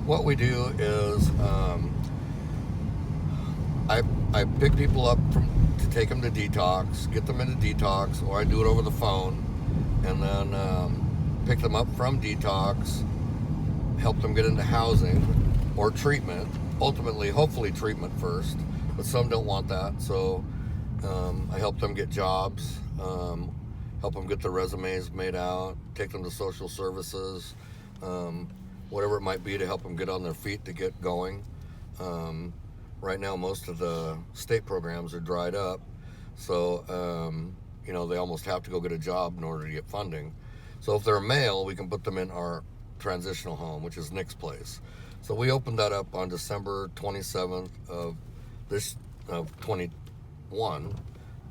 what we do is I pick people up to take them to detox, get them into detox, or I do it over the phone, and then pick them up from detox, help them get into housing or treatment. Ultimately, hopefully treatment first, but some don't want that. So I help them get jobs, help them get their resumes made out, take them to social services, whatever it might be to help them get on their feet to get going. Right now, most of the state programs are dried up, so they almost have to go get a job in order to get funding. So if they're a male, we can put them in our transitional home, which is Nick's place. So we opened that up on December 27th of 21,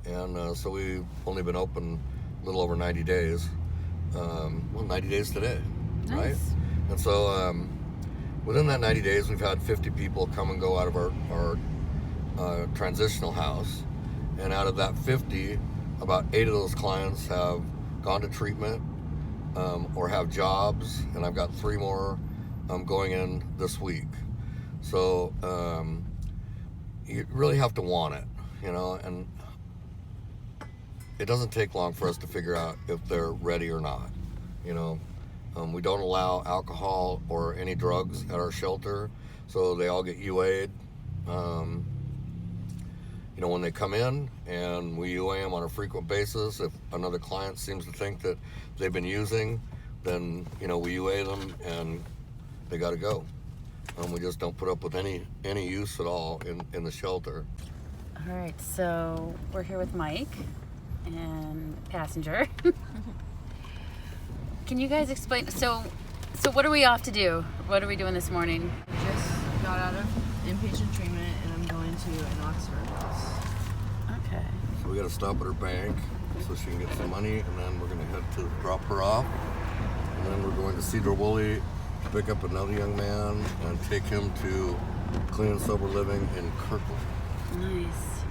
and so we've only been open a little over 90 days. 90 days today, nice. Right? And so within that 90 days, we've had 50 people come and go out of our transitional house, and out of that 50, about 8 of those clients have gone to treatment or have jobs, and I've got 3 more going in this week. So you really have to want it, and it doesn't take long for us to figure out if they're ready or not. We don't allow alcohol or any drugs at our shelter, so they all get UA'd. When they come in, and we UA them on a frequent basis. If another client seems to think that they've been using, then we UA them and they got to go. We just don't put up with any use at all in the shelter. All right, so we're here with Mike and passenger. Can you guys explain? So what are we off to do? What are we doing this morning? Just got out of inpatient treatment, and I'm going to an Oxford house. Okay. So we got to stop at her bank so she can get some money, and then we're going to head to drop her off, and then we're going to Cedar Woolley to pick up another young man and take him to Clean and Sober Living in Kirkland. Nice.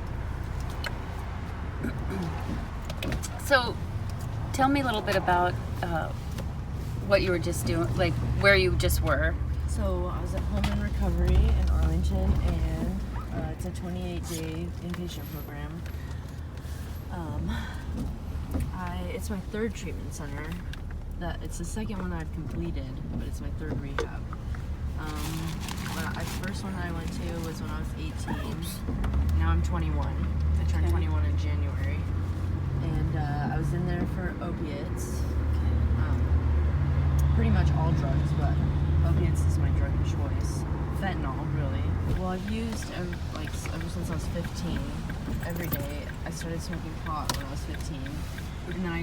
So tell me a little bit about what you were just doing, like where you just were. So I was at Home and Recovery in Arlington, and it's a 28-day inpatient program. It's my 3rd treatment center. It's the 2nd one I've completed, but it's my 3rd rehab. The first one I went to was when I was 18. Now I'm 21. I turned 21 in January. And I was in there for opiates. Pretty much all drugs, but opiates is my drug of choice. Fentanyl, really. Well, I've used ever since I was 15. Every day. I started smoking pot when I was 15, and then I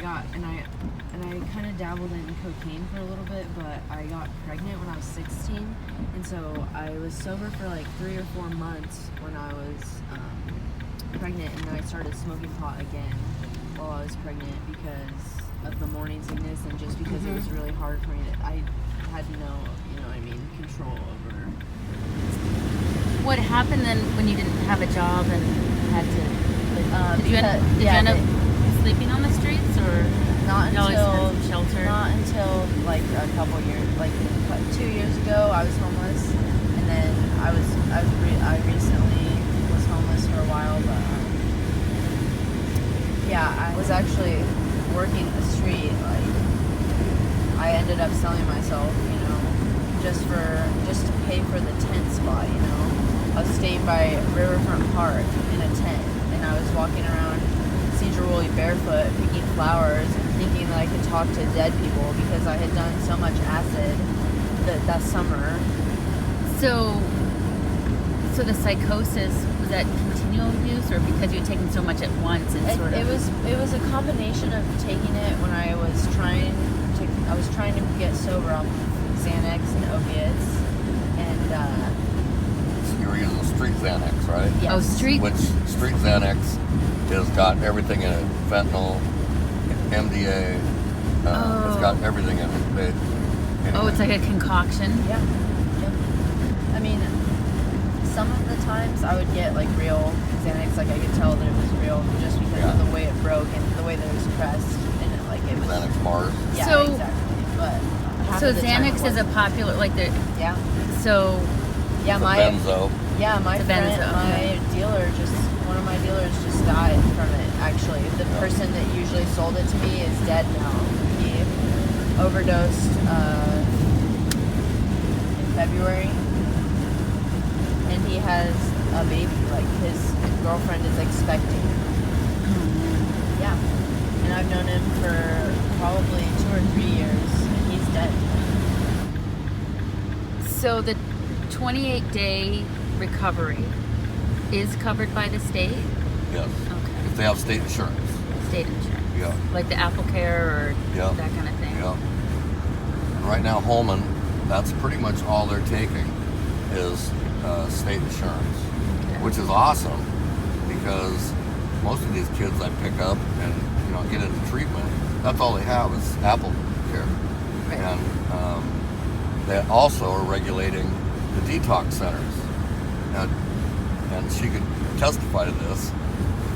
kind of dabbled in cocaine for a little bit, but I got pregnant when I was 16, and so I was sober for like 3 or 4 months when I was pregnant, and then I started smoking pot again while I was pregnant because of the morning sickness, and just because it was really hard for me I had no, control over. What happened then when you didn't have a job and had to, did you end up sleeping on the streets, or not until shelter? Not until like a couple years, like 2 years ago, I was homeless, and then I recently was homeless for a while, but I was actually working the street. Like, I ended up selling myself, just to pay for the tent spot. I was staying by Riverfront Park in a tent, and I was walking around Cedar Woolley barefoot, picking flowers, and thinking that I could talk to dead people because I had done so much acid that summer. So the psychosis, was that continual use, or because you had taken so much at once? And it was a combination of taking it when I was trying to get sober off Xanax and opiates, and So you were using street Xanax, right? yes. Oh, street. Which street Xanax has got everything in it: fentanyl, MDA. It's got everything in it. Oh, it's like a concoction. Yeah. Yep. I mean, some of the times I would get like real Xanax, like I could tell that it was real just because of the way it broke and the way that it was pressed, and it was Xanax bars. Yeah, So, exactly. But half So of the time it Xanax is a wasn't. popular, like the, Yeah. so, Yeah, It's a my benzo. yeah, my It's a friend, benzo, my okay. dealer one of my dealers just died from it. Actually, the person that usually sold it to me is dead now. He overdosed in February, and he has a baby. Like his girlfriend is expecting. Yeah, and I've known him for probably 2 or 3 years, and he's dead. so the 28-day recovery is covered by the state? Yes. Okay. If they have state insurance. State insurance. Yeah. Like the Apple Care or Yeah. that kind of thing? Yeah. And right now, Holman, that's pretty much all they're taking is state insurance, Okay. which is awesome because most of these kids I pick up and get into treatment, that's all they have is Apple Care. Right. And they also are regulating the detox centers. And she could testify to this.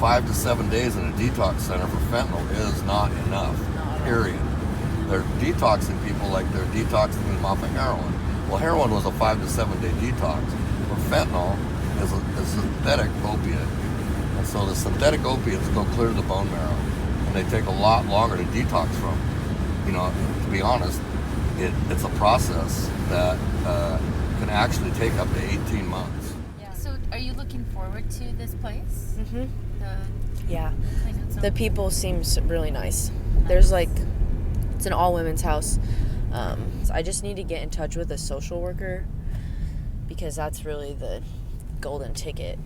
5 to 7 days in a detox center for fentanyl is not enough. Period. They're detoxing people like they're detoxing them off of heroin. Well, heroin was a 5 to 7 day detox, but fentanyl is a synthetic opiate, and so the synthetic opiates go clear to the bone marrow, and they take a lot longer to detox from. To be honest, it's a process that can actually take up to 18 months. Yeah. So are you looking forward to this place? Mm-hmm. The Yeah. clean and The sober? people seems really nice. There's it's an all women's house. So I just need to get in touch with a social worker because that's really the golden ticket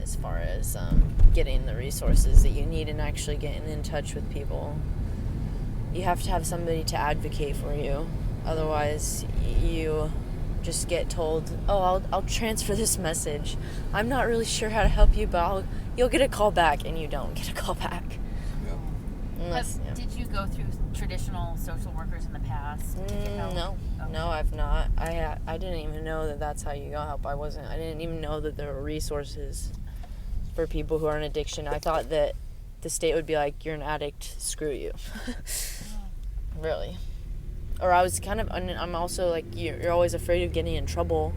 as far as getting the resources that you need and actually getting in touch with people. You have to have somebody to advocate for you. Otherwise, you just get told, "Oh, I'll transfer this message. I'm not really sure how to help you, but you'll get a call back," and you don't get a call back. Yeah. Unless, Did you go through traditional social workers in the past to get help? No, Okay. no, I've not. I didn't even know that that's how you got help. I didn't even know that there were resources for people who are in addiction. I thought that the state would be like, "You're an addict, screw you." Really. Or I was I'm also like, you're always afraid of getting in trouble.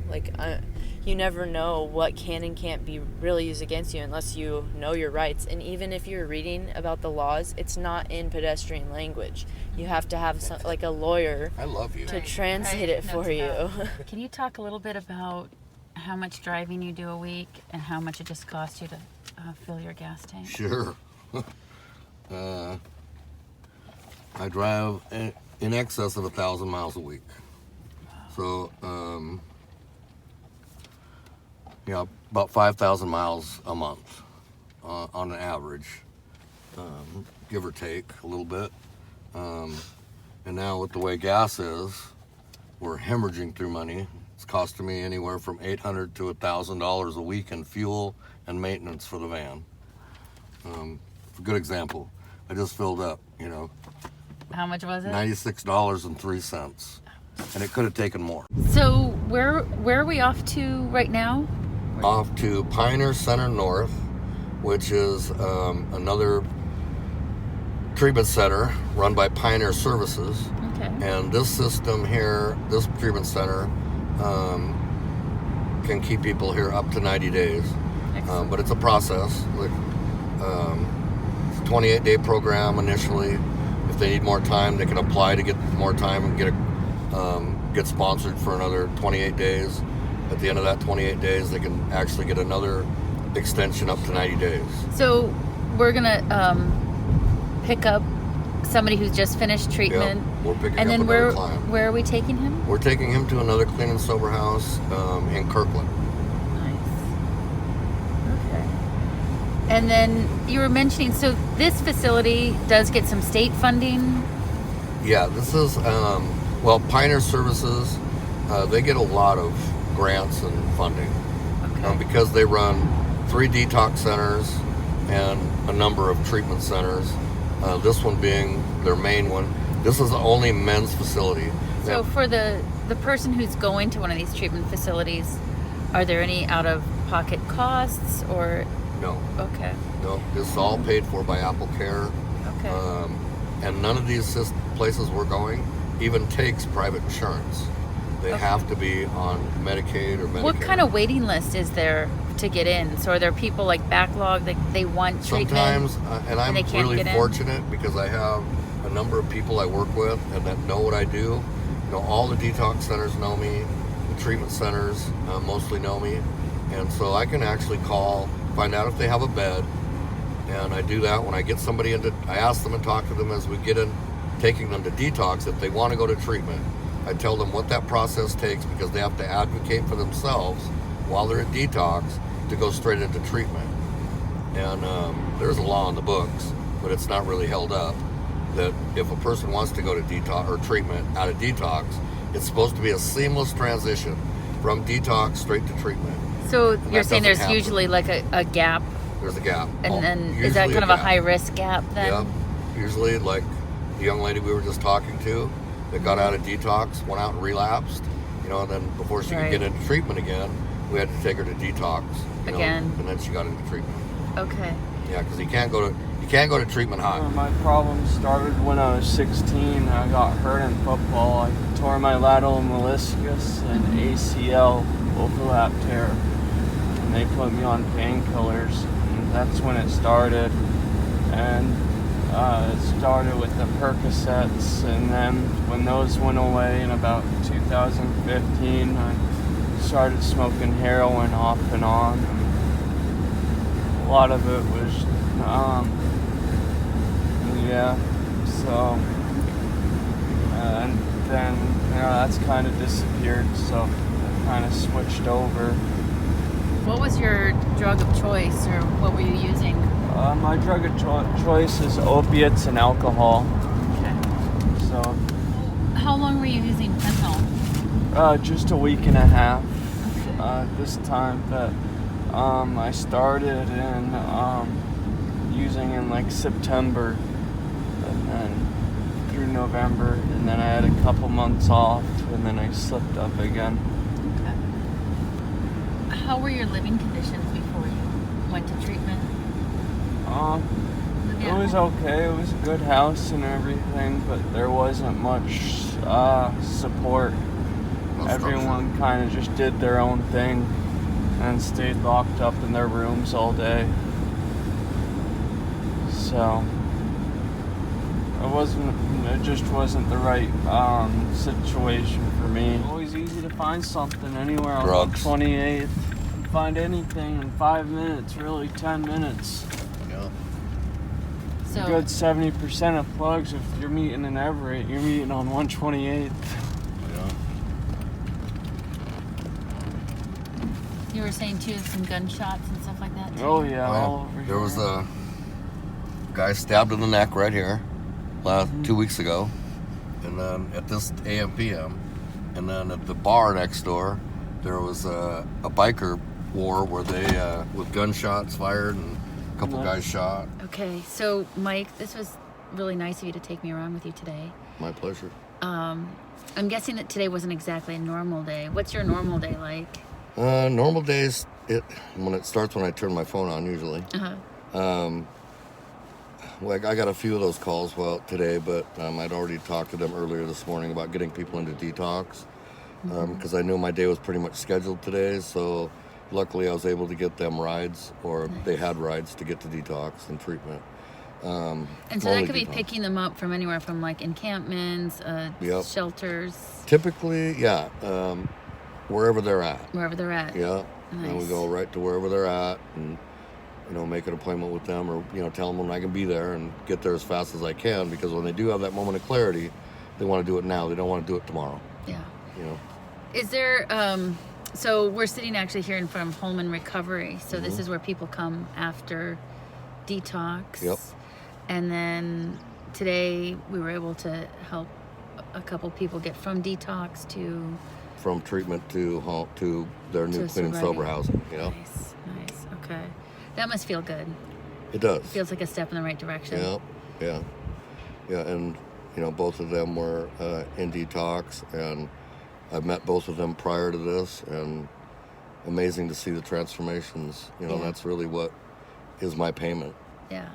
You never know what can and can't be really used against you unless you know your rights. And even if you're reading about the laws, it's not in pedestrian language. You have to have a lawyer I love you. to translate it for you. Can you talk a little bit about how much driving you do a week and how much it just costs you to fill your gas tank? Sure. I drive in excess of 1,000 miles a week. So, about 5,000 miles a month on an average, give or take a little bit. And now with the way gas is, we're hemorrhaging through money. It's costing me anywhere from $800 to $1,000 a week in fuel and maintenance for the van. A good example, I just filled up, How much was it? $96.03, and it could have taken more. So where are we off to right now? Off to Pioneer Center North, which is another treatment center run by Pioneer Services. Okay. And this system here, this treatment center, can keep people here up to 90 days. But it's a process. It's a 28-day program initially. If they need more time, they can apply to get more time and get sponsored for another 28 days. At the end of that 28 days, they can actually get another extension up to 90 days. So we're gonna pick up somebody who's just finished treatment, We're picking and up then another client. where are we taking him? We're taking him to another clean and sober house in Kirkland. Nice. Okay. And then you were mentioning, so this facility does get some state funding. Yeah, this is Pioneer Services. They get a lot of grants and funding because they run 3 detox centers and a number of treatment centers. This one being their main one. This is the only men's facility. So for the person who's going to one of these treatment facilities, are there any out-of-pocket costs or? No. Okay. No, this is all paid for by Apple Care. Okay. And none of these places we're going even takes private insurance. They have to be on Medicaid or Medicare. What kind of waiting list is there to get in? So are there people like backlog that they want treatment? Sometimes, and I'm they can't really get in? fortunate because I have a number of people I work with and that know what I do. You know, all the detox centers know me. The treatment centers mostly know me. And so I can actually call, find out if they have a bed. And I do that when I get somebody into, I ask them and talk to them as we get in, taking them to detox. If they want to go to treatment, I tell them what that process takes because they have to advocate for themselves while they're at detox to go straight into treatment. And there's a law in the books, but it's not really held up, that if a person wants to go to detox or treatment out of detox, it's supposed to be a seamless transition from detox straight to treatment. So And you're that saying there's doesn't happen. usually like a gap, There's a gap. and then is Usually that kind of a gap. high risk gap then? Yeah. Usually, like the young lady we were just talking to that got out of detox, went out and relapsed, you know, and then before she could get into treatment again, we had to take her to detox you know, Again. and then she got into treatment. Okay. Yeah, because you can't go to treatment high. My problem started when I was 16. I got hurt in football. I tore my lateral meniscus and ACL overlap tear. And they put me on painkillers. And that's when it started. And it started with the Percocets. And then when those went away in about 2015, I started smoking heroin off and on. A lot of it was so and then that's kind of disappeared, so I kind of switched over. What was your drug of choice, or what were you using? My drug of choice is opiates and alcohol. Okay. So How long were you using fentanyl? just a week and a half. Okay. This time that I started using in like September, and then through November, and then I had a couple months off, and then I slipped up again. Okay. How were your living conditions before you went to treatment? It was okay. It was a good house and everything, but there wasn't much support. No Everyone kind of just did their own thing and stayed locked up in their rooms all day. So it just wasn't the right situation for me. Always easy to find something anywhere on Drugs. 28th. Find anything in 5 minutes, really 10 minutes. Yeah. So A good 70% of plugs, if you're meeting in Everett, you're meeting on 128th. Yeah. you were saying too, some gunshots and stuff like that too? Oh yeah, Oh, yeah. all over There was here. a guy stabbed in the neck right here 2 weeks ago, and then at this AM PM, and then at the bar next door there was a biker war where they with gunshots fired and a couple Nice. guys shot. Okay, so Mike, this was really nice of you to take me around with you today. My pleasure. I'm guessing that today wasn't exactly a normal day. What's your normal day like? Normal days, when it starts when I turn my phone on usually. Uh-huh. Well, I got a few of those calls today, but I'd already talked to them earlier this morning about getting people into detox because I knew my day was pretty much scheduled today. So luckily I was able to get them rides, or they had rides to get to detox and treatment. And so that could be picking them up from anywhere from like encampments, Yep. shelters, Typically, yeah, wherever they're at. wherever they're at. Yeah, and we Nice. go right to wherever they're at and, make an appointment with them, or, tell them when I can be there and get there as fast as I can, because when they do have that moment of clarity, they want to do it now. They don't want to do it tomorrow, Yeah. Is there, so we're sitting actually here in front of Holman Recovery. So this is where people come after detox. Yep. And then today we were able to help a couple people get from detox to From treatment to their new To clean and sobriety. sober housing, nice. Okay. That must feel good. It does. Feels like a step in the right direction. Yeah, and both of them were in detox, and I've met both of them prior to this, and amazing to see the transformations. Yeah. That's really what is my payment. Yeah.